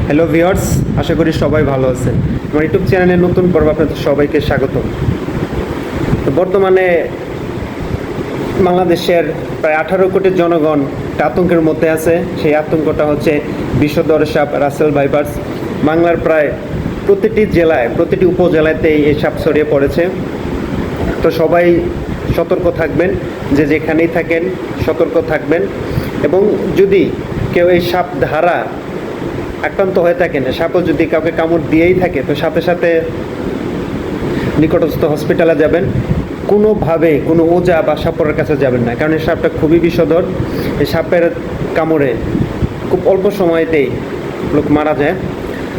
Hello viewers, আশা করি সবাই ভালো আছেন। আমার ইউটিউব চ্যানেলের নতুন পর্ব আপনাদের সবাইকে স্বাগত। তো বর্তমানে বাংলাদেশের প্রায় 18 কোটি জনগণ একটা আতঙ্কের মধ্যে আছে। সেই আতঙ্কটা হচ্ছে বিষধর সাপ রাসেল ভাইপারস। বাংলার প্রায় প্রতিটি জেলায়, প্রতিটি উপজেলাতেই এই সাপ ছড়িয়ে পড়েছে। তো সবাই সতর্ক থাকবেন, যে যেখানেই থাকেন সতর্ক থাকবেন। এবং যদি কেউ এই সাপ ধারা আক্রান্ত হয়ে থাকেন, সাপও যদি কাউকে কামড় দিয়েই থাকে, তো সাথে সাথে নিকটস্থ হসপিটালে যাবেন। কোনোভাবে কোনো ওজা বা সাপড়ের কাছে যাবেন না, কারণ এই সাপটা খুবই বিষধর। এই সাপের কামড়ে খুব অল্প সময়তেই লোক মারা যায়।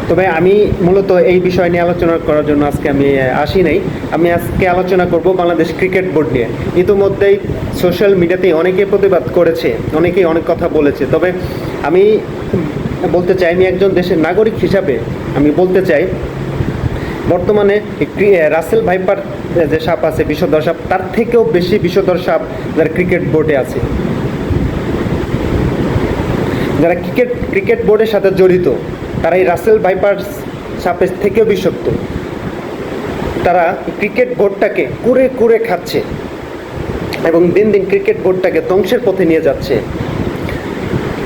তবে আমি মূলত এই বিষয় নিয়ে আলোচনা করার জন্য আজকে আমি আসি নাই। আমি আজকে আলোচনা করব বাংলাদেশ ক্রিকেট বোর্ড নিয়ে। ইতিমধ্যেই সোশ্যাল মিডিয়াতে অনেকেই প্রতিবাদ করেছে, অনেকেই অনেক কথা বলেছে। তবে আমি বলতে চাই, আমি একজন দেশের নাগরিক হিসাবে আমি বলতে চাই, বর্তমানে রাসেল ভাইপার যে সাপ আছে, বিষধর সাপ, তার থেকেও বেশি বিষধর সাপ যারা ক্রিকেট বোর্ডে আছে, যারা ক্রিকেট বোর্ডের সাথে জড়িত, তারা এই রাসেল ভাইপার সাপের থেকেও বিষাক্ত। তারা ক্রিকেট বোর্ডটাকে কুরে কুরে খাচ্ছে এবং দিন দিন ক্রিকেট বোর্ডটাকে ধ্বংসের পথে নিয়ে যাচ্ছে।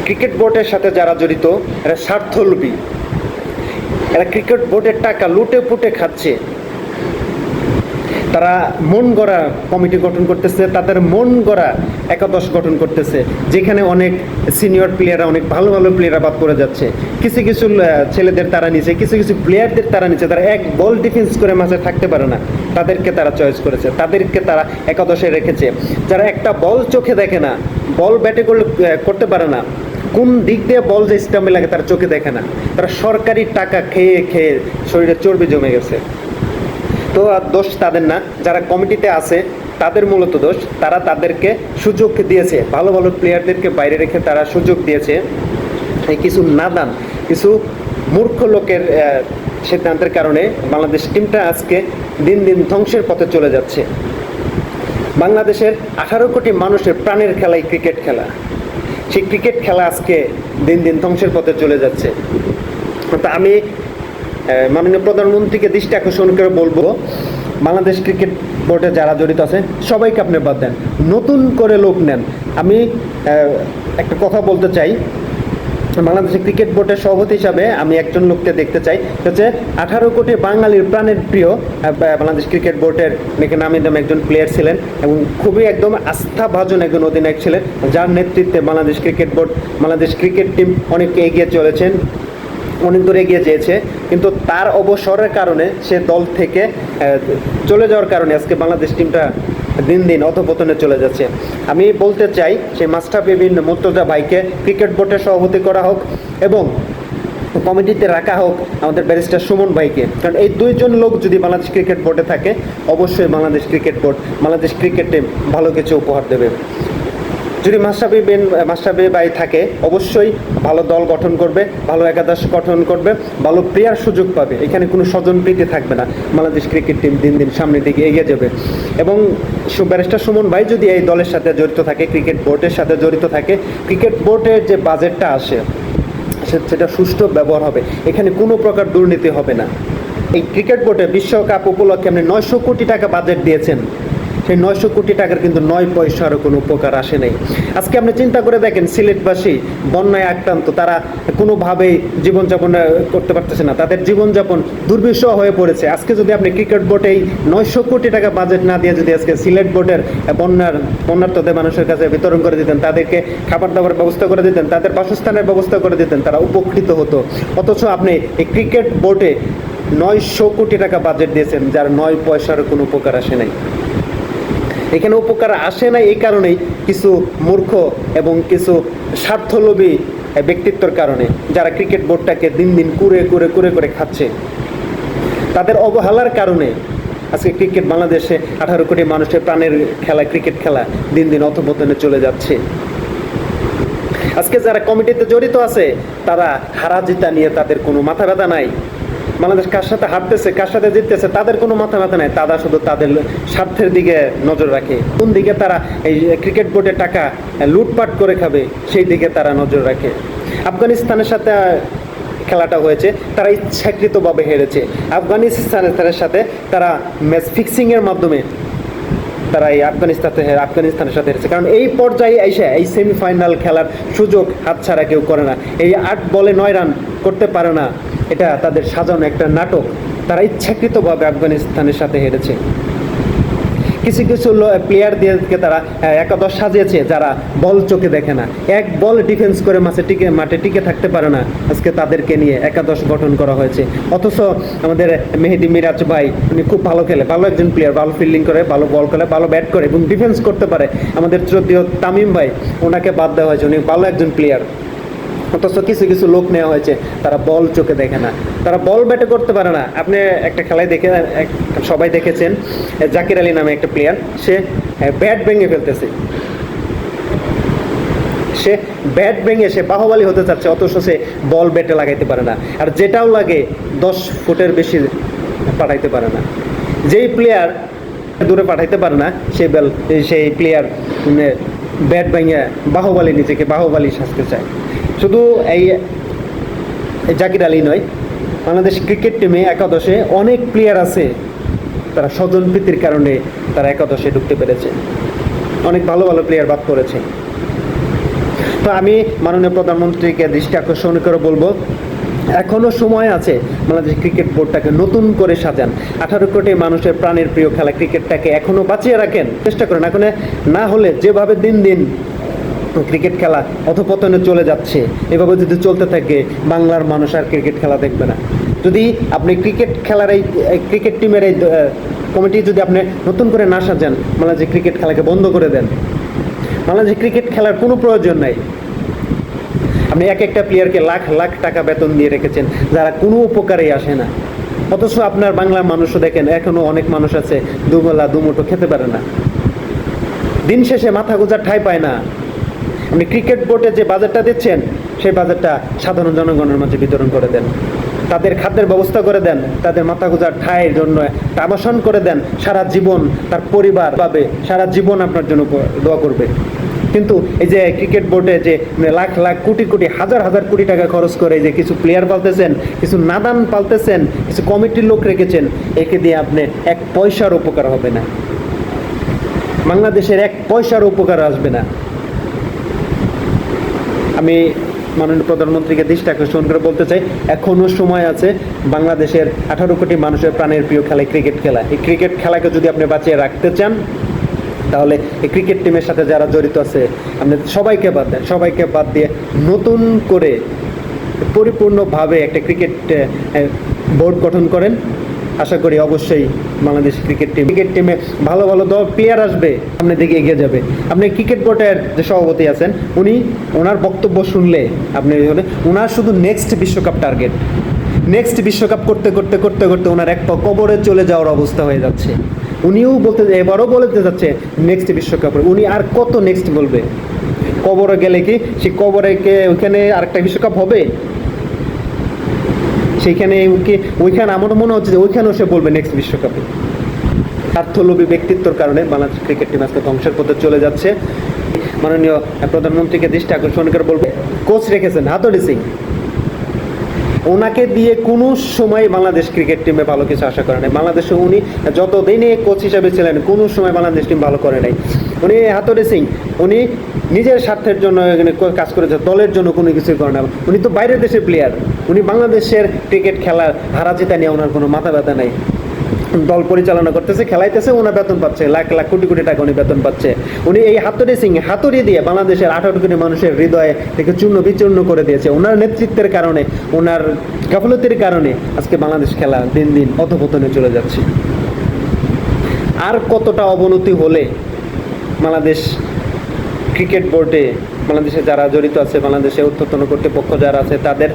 ক্রিকেট বোর্ডের সাথে যারা জড়িত, এরা স্বার্থলোভী। এরা ক্রিকেট বোর্ডের টাকা লুটে পুটে খাচ্ছে। তারা মন গড়া কমিটি গঠন করতেছে, তাদের মন গড়া একাদশ গঠন করতেছে, যেখানে অনেক সিনিয়র প্লেয়াররা, অনেক ভালো ভালো প্লেয়াররা বাদ করে যাচ্ছে। কিছু কিছু ছেলেদের তারা নিচে, কিছু কিছু প্লেয়ারদের তারা নিচে, তারা এক বল ডিফেন্স করে মাঝে থাকতে পারে না, তাদেরকে তারা চয়েস করেছে, তাদেরকে তারা একাদশে রেখেছে। যারা একটা বল চোখে দেখে না, বল ব্যাটে করতে পারে না, কোন দিক দিয়ে বল যে স্টাম্পে লাগে তারা চোখে দেখে না, তারা সরকারি টাকা খেয়ে খেয়ে শরীরে চর্বি জমে গেছে। তো দোষ তাদের না, যারা কমিটিতে আছে তাদের মূলত দোষ। তারা তাদেরকে সুযোগ দিয়েছে, ভালো ভালো প্লেয়ারদেরকে বাইরে রেখে তারা সুযোগ দিয়েছে। এই কিছু নাদান, কিছু মূর্খ লোকের সিদ্ধান্তের কারণে বাংলাদেশ টিমটা আজকে দিন দিন ধ্বংসের পথে চলে যাচ্ছে। বাংলাদেশের 18 কোটি মানুষের প্রাণের খেলাই ক্রিকেট খেলা। সেই ক্রিকেট খেলা আজকে দিন দিন ধ্বংসের পথে চলে যাচ্ছে। তো আমি মাননীয় প্রধানমন্ত্রীকে দৃষ্টি আকর্ষণ করে বলবো, বাংলাদেশ ক্রিকেট বোর্ডে যারা জড়িত আছে সবাইকে আপনি বাদ দেন, নতুন করে লোক নেন। আমি একটা কথা বলতে চাই, বাংলাদেশের ক্রিকেট বোর্ডের সভাপতি হিসাবে আমি একজন লোককে দেখতে চাই, হচ্ছে 18 কোটি বাঙালির প্রাণের প্রিয় বাংলাদেশ ক্রিকেট বোর্ডের নাকি নামি দামি একজন প্লেয়ার ছিলেন এবং খুবই একদম আস্থাভাজন একজন অধিনায়ক ছিলেন, যার নেতৃত্বে Bangladesh cricket board, Bangladesh cricket team অনেক এগিয়ে চলেছেন, অনেক দূর এগিয়ে যেয়েছে। কিন্তু তার অবসরের কারণে, সে দল থেকে চলে যাওয়ার কারণে আজকে বাংলাদেশ টিমটা দিন দিন অধঃপতনে চলে যাচ্ছে। আমি বলতে চাই, সেই মাস্টাফি বিন মুর্তজা ভাইকে ক্রিকেট বোর্ডের সভাপতি করা হোক এবং কমিটিতে রাখা হোক আমাদের ব্যারিস্টার সুমন ভাইকে। কারণ এই দুইজন লোক যদি বাংলাদেশ ক্রিকেট বোর্ডে থাকে, অবশ্যই Bangladesh cricket board, Bangladesh cricket team ভালো কিছু উপহার দেবে। যদি মাস্টাফি ভাই থাকে, অবশ্যই ভালো দল গঠন করবে, ভালো একাদশ গঠন করবে, ভালো প্লেয়ার সুযোগ পাবে। এখানে কোনো স্বজনপ্রীতি থাকবে না। বাংলাদেশ ক্রিকেট টিম দিন দিন সামনের দিকে এগিয়ে যাবে। এবং ব্যারিস্টার সুমন ভাই যদি এই দলের সাথে জড়িত থাকে, ক্রিকেট বোর্ডের সাথে জড়িত থাকে, ক্রিকেট বোর্ডের যে বাজেটটা আসে সেটা সুষ্ঠু ব্যবহার হবে, এখানে কোনো প্রকার দুর্নীতি হবে না। এই ক্রিকেট বোর্ডে বিশ্বকাপ উপলক্ষে আপনি 900 কোটি টাকা বাজেট দিয়েছেন, সেই 900 কোটি টাকার কিন্তু 9 পয়সারও কোনো উপকার আসে নাই। আজকে আপনি চিন্তা করে দেখেন, সিলেটবাসী বন্যায় আক্রান্ত, তারা কোনোভাবেই জীবনযাপন করতে পারতেছে না, তাদের জীবনযাপন দুর্বিষহ হয়ে পড়েছে। আজকে যদি আপনি ক্রিকেট বোর্ডে এই 900 কোটি টাকা বাজেট না দিয়ে যদি আজকে সিলেট বোর্ডের বন্যার্তদের মানুষের কাছে বিতরণ করে দিতেন, তাদেরকে খাবার দাবার ব্যবস্থা করে দিতেন, তাদের বাসস্থানের ব্যবস্থা করে দিতেন, তারা উপকৃত হতো। অথচ আপনি এই ক্রিকেট বোর্ডে 900 কোটি টাকা বাজেট দিয়েছেন, যার 9 পয়সারও কোনো উপকার আসে নাই। এখানে উপকার আসে না এই কারণেই কিছু মূর্খ এবং কিছু স্বার্থলোভী ব্যক্তিত্বের কারণে, যারা ক্রিকেট বোর্ডটাকে দিন দিন কুরে কুরে কুরে করে খাচ্ছে। তাদের অবহেলার কারণে আজকে ক্রিকেট বাংলাদেশে 18 কোটি মানুষের প্রাণের খেলা ক্রিকেট খেলা দিন দিন অধঃপতনে চলে যাচ্ছে। আজকে যারা কমিটিতে জড়িত আছে, তারা হারা জিতা নিয়ে তাদের কোনো মাথা ব্যথা নাই। বাংলাদেশ কার সাথে হারতেছে, কার সাথে জিততেছে, তাদের কোনো মাথা ব্যথা নাই। তারা শুধু তাদের স্বার্থের দিকে নজর রাখে, কোন দিকে তারা এই ক্রিকেট বোর্ডের টাকা লুটপাট করে খাবে সেই দিকে তারা নজর রাখে। আফগানিস্তানের সাথে খেলাটা হয়েছে তারা ইচ্ছাকৃতভাবে হেরেছে। আফগানিস্তানের সাথে তারা ম্যাচ ফিক্সিংয়ের মাধ্যমে তারা এই আফগানিস্তানের সাথে হেরেছে। কারণ এই পর্যায়ে এসে এই সেমিফাইনাল খেলার সুযোগ হাতছাড়া কেউ করে না। এই 8 বলে 9 রান করতে পারে না, এটা তাদের সাজানো একটা নাটক। তারা ইচ্ছাকৃতভাবে আফগানিস্তানের সাথে হেরেছে। কিছু কিছু প্লেয়ারদেরকে তারা একাদশ সাজিয়েছে যারা বল চোখে দেখে না, এক বল ডিফেন্স করে মাঠে টিকে থাকতে পারে না, আজকে তাদেরকে নিয়ে একাদশ গঠন করা হয়েছে। অথচ আমাদের মেহেদি মিরাজ ভাই, উনি খুব ভালো খেলে, ভালো একজন প্লেয়ার, ভালো ফিল্ডিং করে, ভালো বল করে, ভালো ব্যাট করে এবং ডিফেন্স করতে পারে। আমাদের শ্রদ্ধেয় তামিম ভাই, ওনাকে বাদ দেওয়া হয়েছে, উনি ভালো একজন প্লেয়ার। অথচ কিছু কিছু লোক নেওয়া হয়েছে তারা বল চোখে দেখে না, তারা বল ব্যাটে করতে পারে না। আপনি একটা খেলায় দেখে সবাই দেখেছেন, জাকির আলী নামে একটা প্লেয়ার, সে ব্যাট ভেঙে ফেলতেছে, সে ব্যাট ভেঙে সে বাহুবলী হতে চাচ্ছে, অথচ সে বল ব্যাটে লাগাইতে পারে না। আর যেটাও লাগে 10 ফুটের বেশি পাঠাইতে পারে না। যেই প্লেয়ার দূরে পাঠাইতে পারে না সেই প্লেয়ার ব্যাট ভেঙে নিজেকে বাহুবলী সাজতে চায়। শুধু এই জাকির আলী নয়, বাংলাদেশ ক্রিকেট টিমে একাদশে অনেক প্লেয়ার আছে, তারা স্বজনপ্রীতির কারণে তারা একাদশে ঢুকতে পেরেছে, অনেক ভালো ভালো প্লেয়ার বাদ পড়েছে। তো আমি মাননীয় প্রধানমন্ত্রীকে দৃষ্টি আকর্ষণ করে বলবো, এখনও সময় আছে, বাংলাদেশ ক্রিকেট বোর্ডটাকে নতুন করে সাজান। 18 কোটি মানুষের প্রাণের প্রিয় খেলা ক্রিকেটটাকে এখনও বাঁচিয়ে রাখেন, চেষ্টা করেন। এখন না হলে যেভাবে দিন দিন ক্রিকেট খেলা অধপতনে চলে যাচ্ছে, এভাবে যদি চলতে থাকে বাংলার মানুষ আর ক্রিকেট খেলা দেখবে না। যদি আপনি ক্রিকেট খেলার এই ক্রিকেট টিমের এই কমিটি যদি আপনি নতুন করে না সাজান, বাংলাদেশ ক্রিকেট খেলাকে বন্ধ করে দেন, বাংলাদেশ ক্রিকেট খেলার কোনো প্রয়োজন নাই। আপনি এক একটা প্লেয়ারকে লাখ লাখ টাকা বেতন দিয়ে রেখেছেন, যারা কোনো উপকারেই আসে না। অথচ আপনার বাংলার মানুষও দেখেন, এখনও অনেক মানুষ আছে দুবেলা দুমুঠো খেতে পারে না, দিন শেষে মাথা গোঁজার ঠাঁই পায় না। আপনি ক্রিকেট বোর্ডে যে বাজেটটা দিচ্ছেন, সেই বাজেটটা সাধারণ জনগণের মাঝে বিতরণ করে দেন, তাদের খাদ্যের ব্যবস্থা করে দেন, তাদের মাথা গোঁজার ঠাঁইয়ের জন্য আবাসন করে দেন। সারা জীবন তার পরিবার পাবে, সারা জীবন আপনার জন্য দোয়া করবে। কিন্তু এই যে ক্রিকেট বোর্ডে যে লাখ লাখ কোটি কোটি হাজার হাজার কোটি টাকা খরচ করে যে কিছু প্লেয়ার পালতেছেন, কিছু নাদান পালতেছেন, কিছু কমিটির লোক রেখেছেন, একে দিয়ে আপনি 1 পয়সার উপকার হবে না, বাংলাদেশের 1 পয়সার উপকার আসবে না। আমি মাননীয় প্রধানমন্ত্রীকে দৃষ্টি আকর্ষণ করে বলতে চাই, এখনও সময় আছে। বাংলাদেশের 18 কোটি মানুষের প্রাণের প্রিয় খেলা ক্রিকেট খেলা, এই ক্রিকেট খেলাকে যদি আপনি বাঁচিয়ে রাখতে চান, তাহলে এই ক্রিকেট টিমের সাথে যারা জড়িত আছে আপনি সবাইকে বাদ দেন, সবাইকে বাদ দিয়ে নতুন করে পরিপূর্ণভাবে একটা ক্রিকেট বোর্ড গঠন করেন। আশা করি অবশ্যই বাংলাদেশ ক্রিকেট টিমে ভালো ভালো প্লেয়ার আসবে, সামনের দিকে এগিয়ে যাবে। আপনি ক্রিকেট বোর্ডের যে সভাপতি আছেন, ওনার বক্তব্য শুনলে আপনি ওনার শুধু নেক্সট বিশ্বকাপ টার্গেট, নেক্সট বিশ্বকাপ করতে করতে করতে করতে ওনার এক কবরে চলে যাওয়ার অবস্থা হয়ে যাচ্ছে। উনিও এবারও বলতে যাচ্ছে নেক্সট বিশ্বকাপ, উনি আর কত নেক্সট বলবে? কবরে গেলে কি সেই কবরে ওইখানে আরেকটা বিশ্বকাপ হবে? সেইখানে ওইখানে আমার মনে হচ্ছে যে ওইখানেও সে বলবে নেক্সট বিশ্বকাপে। স্বার্থলোভী ব্যক্তিত্বর কারণে বাংলাদেশ ক্রিকেট টিম আজকে ধ্বংসের পথে চলে যাচ্ছে। মাননীয় প্রধানমন্ত্রীকে দৃষ্টি আকর্ষণ করে বলবে, কোচ রেখেছেন হাতুড়ি সিং, ওনাকে দিয়ে কোনো সময় বাংলাদেশ ক্রিকেট টিমে ভালো কিছু আশা করে নাই। বাংলাদেশে উনি যতদিনে কোচ হিসেবে ছিলেন, কোনো সময় বাংলাদেশ টিম ভালো করে নাই। উনি হাতুড়ি সিং, উনি নিজের স্বার্থের জন্য কাজ করেছে, দলের জন্য কোনো কিছুই করে না। উনি তো বাইরের দেশের প্লেয়ার, উনি বাংলাদেশের ক্রিকেট খেলার হারা জিতা নিয়ে ওনার কোনো মাথা ব্যথা নাই। দল পরিচালনা করতেছে, খেলাইতেছে, ওনার বেতন পাচ্ছে, লাখ লাখ কোটি কোটি টাকা উনি বেতন পাচ্ছে। উনি এই হাতুড়ি দিয়ে বাংলাদেশের 18 কোটি মানুষের হৃদয়ে থেকে চূর্ণ বিচূর্ণ করে দিয়েছে। ওনার নেতৃত্বের কারণে, ওনার গাফলতির কারণে আজকে বাংলাদেশ খেলা দিন দিন অধপতনে চলে যাচ্ছে। আর কতটা অবনতি হলে বাংলাদেশ ক্রিকেট বোর্ডে বাংলাদেশে যারা জড়িত আছে, বাংলাদেশের ঊর্ধ্বতন কর্তৃপক্ষ যারা আছে, তাদের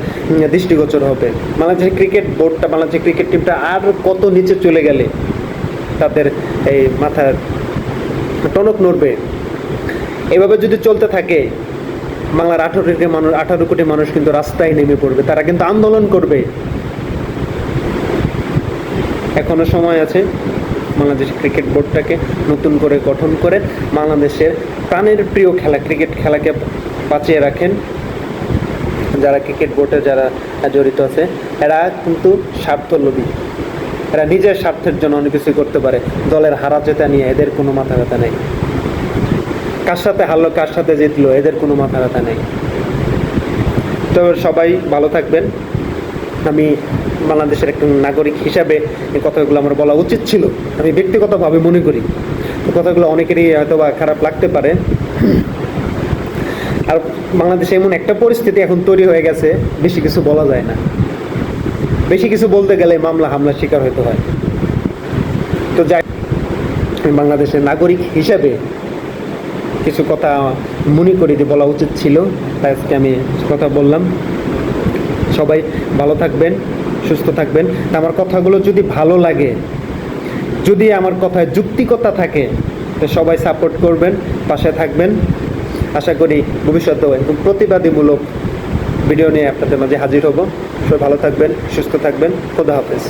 দৃষ্টিগোচর হবে? বাংলাদেশের ক্রিকেট বোর্ডটা, বাংলাদেশের ক্রিকেট টিমটা আর কত নিচে চলে গেলে তাদের এই মাথার টনক নড়বে? এভাবে যদি চলতে থাকে, বাংলার 18 কোটি মানুষ কিন্তু রাস্তায় নেমে পড়বে, তারা কিন্তু আন্দোলন করবে। এখনো সময় আছে, বাংলাদেশ ক্রিকেট বোর্ডটাকে নতুন করে গঠন করে বাংলাদেশের প্রাণের প্রিয় খেলা ক্রিকেট খেলাকে বাঁচিয়ে রাখেন, যারা ক্রিকেট বোর্ডে যারা জড়িত আছে, এরা কিন্তু স্বার্থলোভী। এরা নিজের স্বার্থের জন্য অনেক কিছু করতে পারে। দলের হারা জেতা নিয়ে এদের কোনো মাথা ব্যথা নেই। কার সাথে হারলো, কার সাথে জিতলো, এদের কোনো মাথা ব্যথা নেই। তো সবাই ভালো থাকবেন। আমি বাংলাদেশের একটা নাগরিক হিসাবে এই কথাগুলো আমার বলা উচিত ছিল, আমি ব্যক্তিগতভাবে মনে করি। কথাগুলো অনেকেরই হয়তো বা খারাপ লাগতে পারে। আর বাংলাদেশে এমন একটা পরিস্থিতি এখন তৈরি হয়ে গেছে, বেশি কিছু বলা যায় না। বেশি কিছু বলতে গেলে মামলা হামলার শিকার হতে হয়। তো যাই, বাংলাদেশের নাগরিক হিসাবে কিছু কথা মনে করি যে বলা উচিত ছিল, তাই আজকে আমি কথা বললাম। সবাই ভালো থাকবেন, সুস্থ থাকবেন। আমার কথাগুলো যদি ভালো লাগে, যদি আমার কথায় যুক্তিকতা থাকে, তো সবাই সাপোর্ট করবেন, পাশে থাকবেন। আশা করি ভবিষ্যতেও একদম প্রতিবাদীমূলক ভিডিও নিয়ে আপনাদের মাঝে হাজির হব। সবাই ভালো থাকবেন, সুস্থ থাকবেন। খোদা হাফেজ।